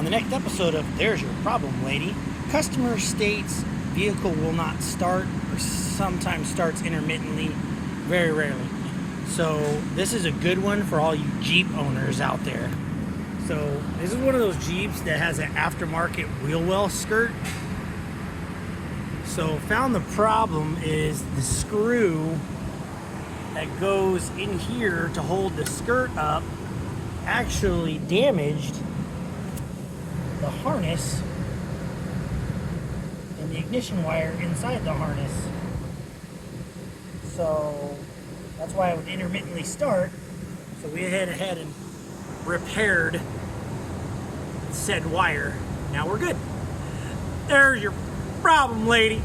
On the next episode of There's Your Problem, Lady, customer states vehicle will not start or sometimes starts intermittently, very rarely. So this is a good one for all you Jeep owners out there. So this is one of those Jeeps that has an aftermarket wheel well skirt. So found the problem is the screw that goes in here to hold the skirt up actually damaged the harness and the ignition wire inside the harness. So that's why it would intermittently start. So we went ahead and repaired said wire. Now we're good. There's your problem, lady.